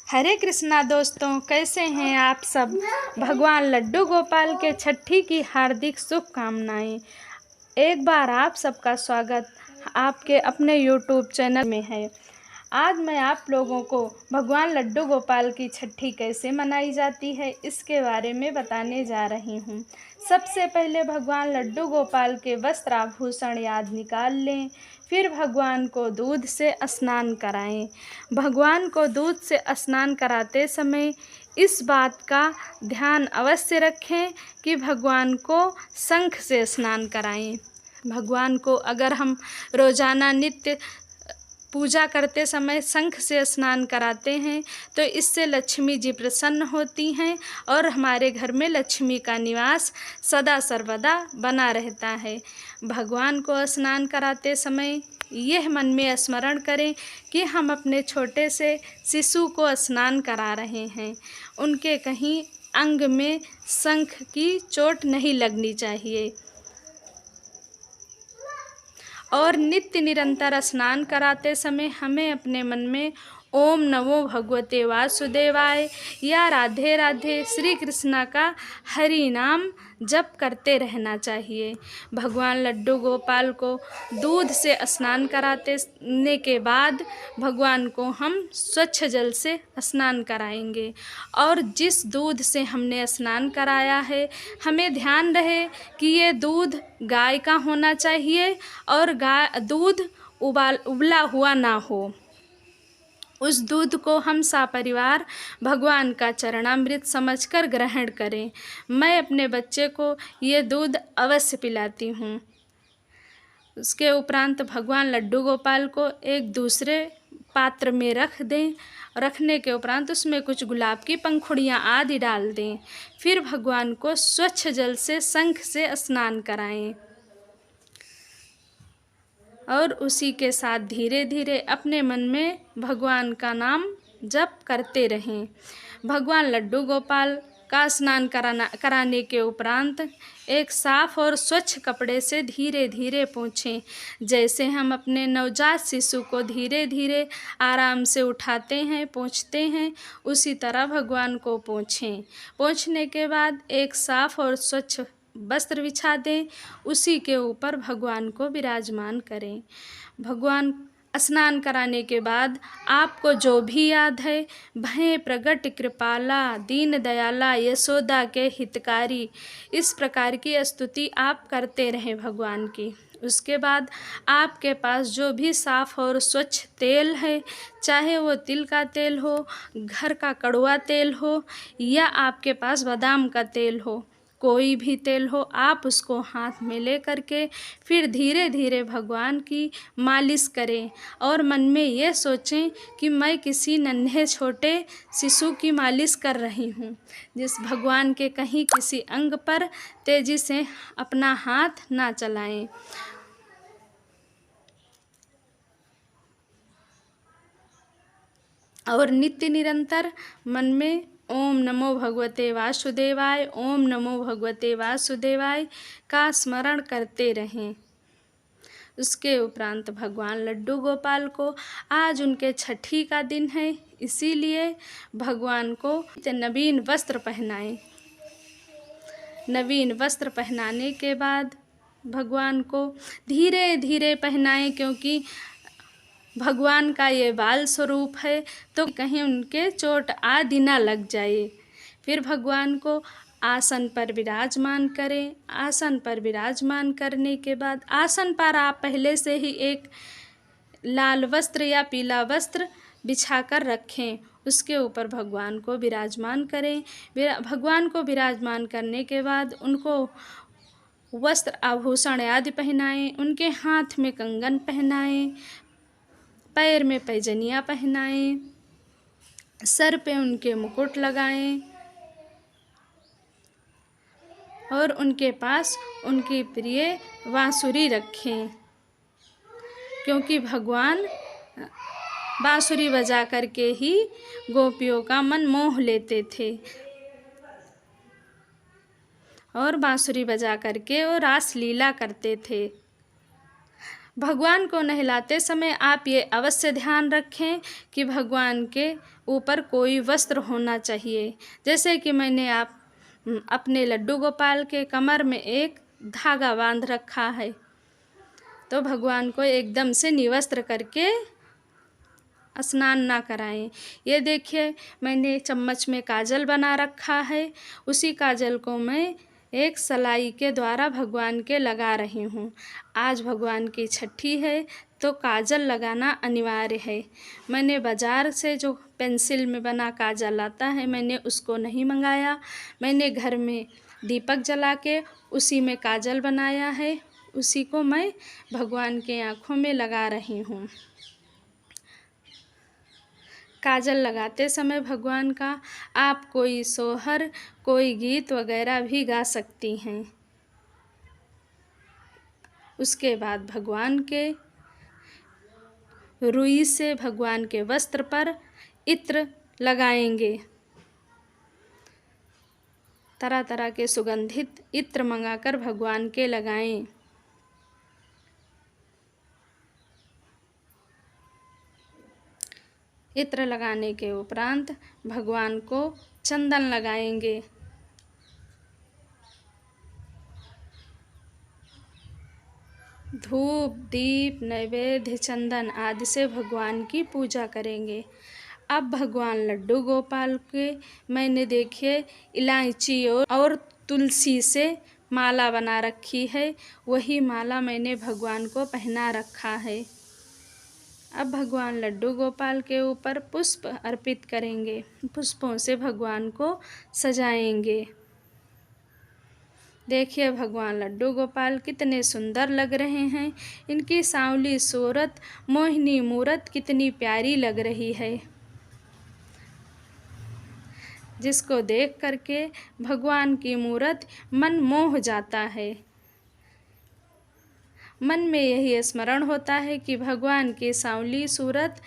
हरे कृष्णा दोस्तों, कैसे हैं आप सब। भगवान लड्डू गोपाल के छठी की हार्दिक शुभकामनाएं। एक बार आप सबका स्वागत आपके अपने YouTube चैनल में है। आज मैं आप लोगों को भगवान लड्डू गोपाल की छठी कैसे मनाई जाती है इसके बारे में बताने जा रही हूँ। सबसे पहले भगवान लड्डू गोपाल के वस्त्र आभूषण याद निकाल लें। फिर भगवान को दूध से स्नान कराएं। भगवान को दूध से स्नान कराते समय इस बात का ध्यान अवश्य रखें कि भगवान को शंख से स्नान कराएं। भगवान को अगर हम रोज़ाना नित्य पूजा करते समय शंख से स्नान कराते हैं तो इससे लक्ष्मी जी प्रसन्न होती हैं और हमारे घर में लक्ष्मी का निवास सदा सर्वदा बना रहता है। भगवान को स्नान कराते समय यह मन में स्मरण करें कि हम अपने छोटे से शिशु को स्नान करा रहे हैं। उनके कहीं अंग में शंख की चोट नहीं लगनी चाहिए। और नित्य निरंतर स्नान कराते समय हमें अपने मन में ओम नमो भगवते वासुदेवाय या राधे राधे श्री कृष्णा का हरि नाम जप करते रहना चाहिए। भगवान लड्डू गोपाल को दूध से स्नान कराने के बाद भगवान को हम स्वच्छ जल से स्नान कराएंगे। और जिस दूध से हमने स्नान कराया है हमें ध्यान रहे कि ये दूध गाय का होना चाहिए और दूध उबला हुआ ना हो। उस दूध को हम सपरिवार भगवान का चरणामृत समझकर ग्रहण करें। मैं अपने बच्चे को ये दूध अवश्य पिलाती हूँ। उसके उपरांत भगवान लड्डू गोपाल को एक दूसरे पात्र में रख दें। रखने के उपरांत उसमें कुछ गुलाब की पंखुड़ियाँ आदि डाल दें। फिर भगवान को स्वच्छ जल से शंख से स्नान कराएं और उसी के साथ धीरे धीरे अपने मन में भगवान का नाम जप करते रहें। भगवान लड्डू गोपाल का स्नान कराने के उपरांत एक साफ़ और स्वच्छ कपड़े से धीरे धीरे पोंछें। जैसे हम अपने नवजात शिशु को धीरे धीरे आराम से उठाते हैं पोंछते हैं, उसी तरह भगवान को पोंछें। पोंछने के बाद एक साफ़ और स्वच्छ वस्त्र बिछा दें, उसी के ऊपर भगवान को विराजमान करें। भगवान स्नान कराने के बाद आपको जो भी याद है, भय प्रगट कृपाला दीन दयाला यशोदा के हितकारी, इस प्रकार की स्तुति आप करते रहें भगवान की। उसके बाद आपके पास जो भी साफ़ और स्वच्छ तेल है, चाहे वो तिल का तेल हो, घर का कड़वा तेल हो या आपके पास बादाम का तेल हो, कोई भी तेल हो, आप उसको हाथ में ले करके फिर धीरे धीरे भगवान की मालिश करें और मन में ये सोचें कि मैं किसी नन्हे छोटे शिशु की मालिश कर रही हूँ। जिस भगवान के कहीं किसी अंग पर तेजी से अपना हाथ ना चलाएं। और नित्य निरंतर मन में ओम नमो भगवते वासुदेवाय, ओम नमो भगवते वासुदेवाय का स्मरण करते रहें। उसके उपरांत भगवान लड्डू गोपाल को आज उनके छठी का दिन है, इसीलिए भगवान को नवीन वस्त्र पहनाएं। नवीन वस्त्र पहनाने के बाद भगवान को धीरे धीरे पहनाएं, क्योंकि भगवान का ये बाल स्वरूप है तो कहीं उनके चोट आदि ना लग जाए। फिर भगवान को आसन पर विराजमान करें। आसन पर विराजमान करने के बाद आसन पर आप पहले से ही एक लाल वस्त्र या पीला वस्त्र बिछाकर रखें। उसके ऊपर भगवान को विराजमान करें। भगवान को विराजमान करने के बाद उनको वस्त्र आभूषण आदि पहनाएं। उनके हाथ में कंगन पहनाएं, पैर में पैजनियाँ पहनाएं, सर पे उनके मुकुट लगाएं और उनके पास उनकी प्रिय बांसुरी रखें, क्योंकि भगवान बांसुरी बजा करके ही गोपियों का मन मोह लेते थे और बांसुरी बजा करके वो रास लीला करते थे। भगवान को नहलाते समय आप ये अवश्य ध्यान रखें कि भगवान के ऊपर कोई वस्त्र होना चाहिए। जैसे कि मैंने अपने लड्डू गोपाल के कमर में एक धागा बांध रखा है, तो भगवान को एकदम से निवस्त्र करके स्नान ना कराएं। ये देखिए, मैंने चम्मच में काजल बना रखा है। उसी काजल को मैं एक सलाई के द्वारा भगवान के लगा रही हूँ। आज भगवान की छठी है तो काजल लगाना अनिवार्य है। मैंने बाज़ार से जो पेंसिल में बना काजल आता है, मैंने उसको नहीं मंगाया। मैंने घर में दीपक जला के उसी में काजल बनाया है। उसी को मैं भगवान के आँखों में लगा रही हूँ। काजल लगाते समय भगवान का आप कोई सोहर, कोई गीत वगैरह भी गा सकती हैं। उसके बाद भगवान के रुई से भगवान के वस्त्र पर इत्र लगाएंगे। तरह तरह के सुगंधित इत्र मंगाकर भगवान के लगाएं। इत्र लगाने के उपरांत भगवान को चंदन लगाएंगे। धूप, दीप, नैवेद्य, चंदन आदि से भगवान की पूजा करेंगे। अब भगवान लड्डू गोपाल के मैंने देखिए इलायची और तुलसी से माला बना रखी है। वही माला मैंने भगवान को पहना रखा है। अब भगवान लड्डू गोपाल के ऊपर पुष्प अर्पित करेंगे। पुष्पों से भगवान को सजाएंगे। देखिए भगवान लड्डू गोपाल कितने सुंदर लग रहे हैं। इनकी सांवली सूरत, मोहिनी मूरत कितनी प्यारी लग रही है, जिसको देख करके भगवान की मूरत मन मोह जाता है। मन में यही स्मरण होता है कि भगवान की सांवली सूरत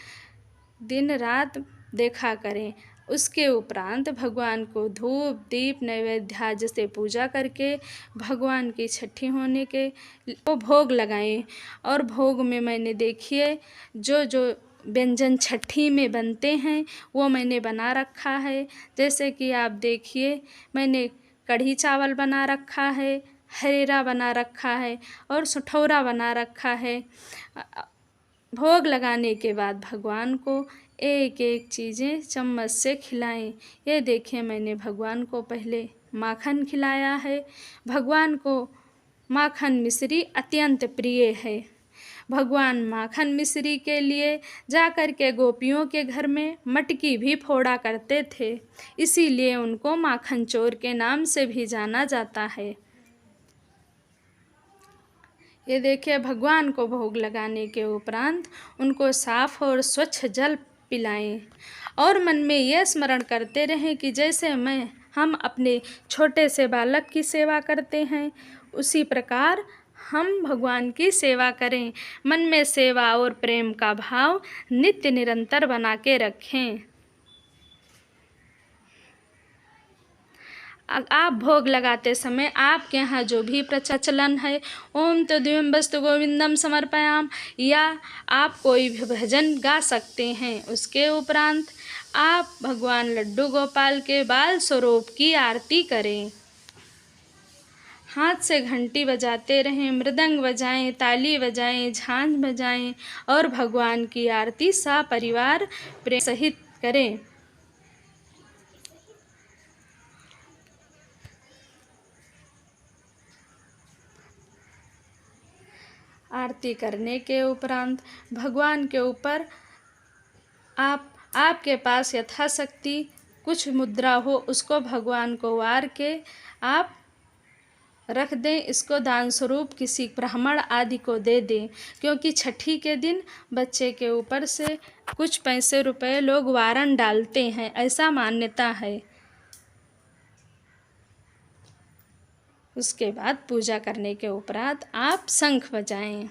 दिन रात देखा करें। उसके उपरांत भगवान को धूप, दीप, नैवेद्य आदि से पूजा करके भगवान की छठी होने के वो भोग लगाएं। और भोग में मैंने देखिए जो व्यंजन छठी में बनते हैं वो मैंने बना रखा है। जैसे कि आप देखिए, मैंने कढ़ी चावल बना रखा है, हरेरा बना रखा है और सठौरा बना रखा है। भोग लगाने के बाद भगवान को एक एक चीज़ें चम्मच से खिलाएं। ये देखिए, मैंने भगवान को पहले माखन खिलाया है। भगवान को माखन मिश्री अत्यंत प्रिय है। भगवान माखन मिश्री के लिए जाकर के गोपियों के घर में मटकी भी फोड़ा करते थे, इसीलिए उनको माखन चोर के नाम से भी जाना जाता है। ये देखिए, भगवान को भोग लगाने के उपरांत उनको साफ और स्वच्छ जल पिलाएं और मन में यह स्मरण करते रहें कि जैसे हम अपने छोटे से बालक की सेवा करते हैं, उसी प्रकार हम भगवान की सेवा करें। मन में सेवा और प्रेम का भाव नित्य निरंतर बना के रखें। आप भोग लगाते समय आपके यहाँ जो भी प्रचलन है, ओम तद्वयं वस्तु गोविंदम समर्पयाम, या आप कोई भी भजन गा सकते हैं। उसके उपरांत आप भगवान लड्डू गोपाल के बाल स्वरूप की आरती करें। हाथ से घंटी बजाते रहें, मृदंग बजाएं, ताली बजाएं, झांझ बजाएं और भगवान की आरती सपरिवार प्रेम सहित करें। आरती करने के उपरांत भगवान के ऊपर आपके पास यथाशक्ति कुछ मुद्रा हो, उसको भगवान को वार के आप रख दें। इसको दान स्वरूप किसी ब्राह्मण आदि को दे दें, क्योंकि छठी के दिन बच्चे के ऊपर से कुछ पैसे रुपए लोग वारन डालते हैं, ऐसा मान्यता है। उसके बाद पूजा करने के उपरांत आप शंख बजाएं।